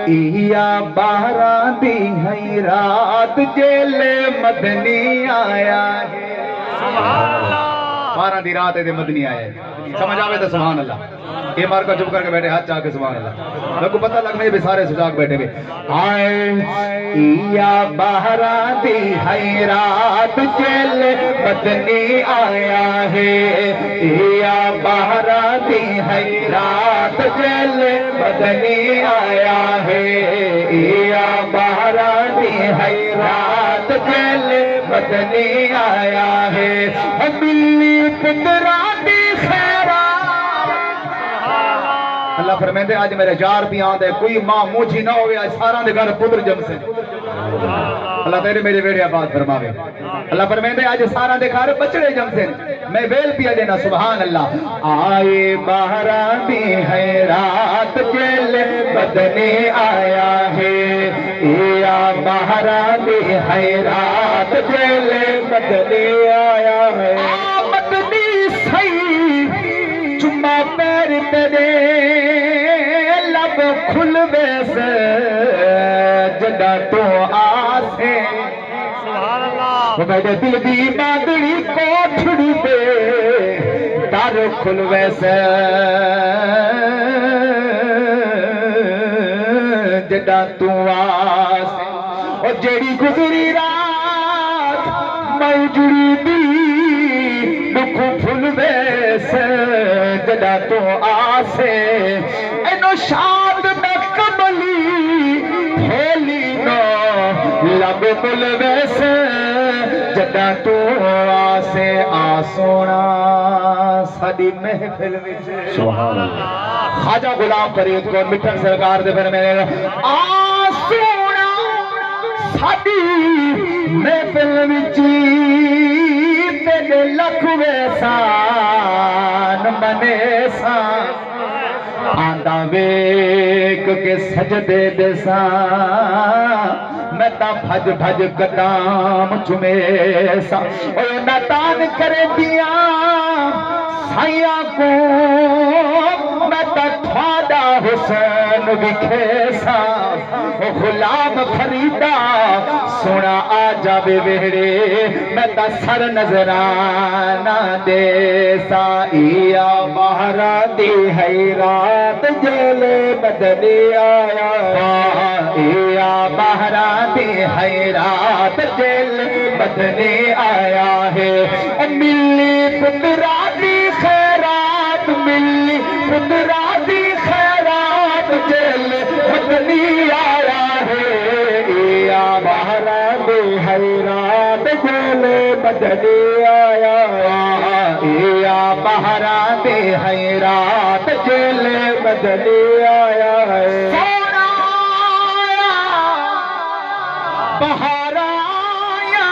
یا بارہ دی ہے رات جیلے مدنی آیا ہے سبحان اللہ بارہ دی رات ہے مدنی آیا ہے سمجھ آوے تو سبحان اللہ یہ مار کا چپ کر کے بیٹھے ہاتھ چاہ کے سبحان اللہ میں کو پتہ لگنے بھی سارے سجاگ بیٹھے بھی آئے یا بارہ دی ہے رات جیلے مدنی آیا ہے یا بارہ دی ہے رات جیلے مدنی آیا ہے یا بارہ دی ہے رات جیلے مدنی آیا ہے ملی پترا دی خیرات اللہ فرمیندے آج میرے جار بھی آن دے کوئی ماں موجھی نہ ہوئے آج سارا دے گھر پتر جم سے اللہ تیرے میرے بیڑے آباد فرماوے اللہ فرمیندے آج سارا دے گھر بچڑے جم سے میں بیل پیا دینا سبحان اللہ آئے بارہ دی ہے رات جیلے مدنی آیا ہے یا بارہ دی ہے رات جیلے مدنی آیا ہے مدنی سی چمہ پیر تیرے لب کھل بیسے جگہ تو آسے وہ میرے دل دی مادری کوٹھڑی پہ در کھل ویسے جگہ تو آسے اور جیڑی گزری رات میں جڑی دی نکھو پھل ویسے جگہ تو آسے اینو شاد میں کملی پھیلی نو لب مل ویسے جدہ تو آسے آسونا ساڑی محفل وچے سبحان اللہ خواجہ غلام فرید کو مٹھن سرکار دے پھر میں نے آسونا ساڑی محفل وچے تیرے لکھ ویسان منے سان آندہ ویک کے سجدے دساں میں تا بھج بھج قدام چمے سا اور نتان کرے دیا سائیاں کو میں تا تھوڑا حسین بکھے سا غلام فریدہ سونا آجا بے ویڑے میں تا سر نظرانہ دے سا یا بہرہ دی ہے رات جیلے مدنی آیا یا بہرہ دی ہے رات جیلے مدنی آیا ہے ملی پترا دی خیرات ملی پترا دی خیرات جیلے مدنی آیا ہے یا بہرہ دی ہے رات جیلے مدنی آیا یا بہرہ دی ہے رات جیلے مدنی آیا ہے سونا بہار آیا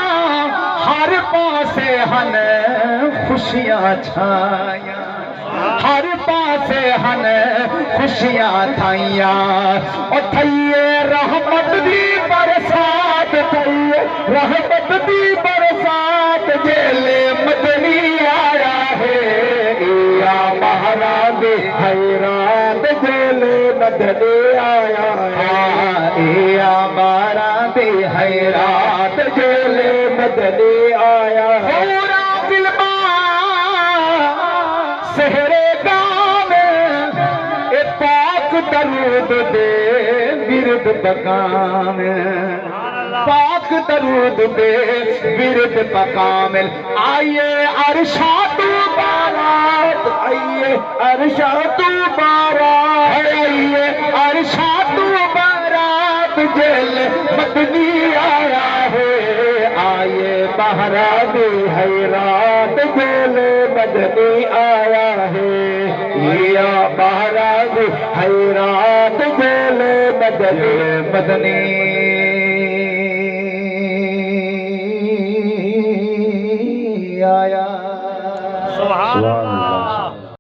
ہر پاسے ہن خوشیاں چھایا ہر پاسے ہن خوشیاں تھائیاں اور تھائیے رحمت دی برسات تھائیے رحمت دی برسات جیلے مدنی آیا ہے یا بہرہ دی ہے رات جیلے مدنی آیا ہے یا بہرہ دی ہے رات جیلے مدنی آیا ہے پورا فلمہ سہرے گام اے پاک درود دے ورد پکام پاک درود دے ورد پکام آئیے عرشہ تو بارات آئیے عرشہ تو بارات آئیے عرشہ تو بارات جیل مدنی آیا ہے آئیے بہرہ دی ہے رات جیل مدنی آیا ہے یا بہرہ دی ہے رات جیل مدنی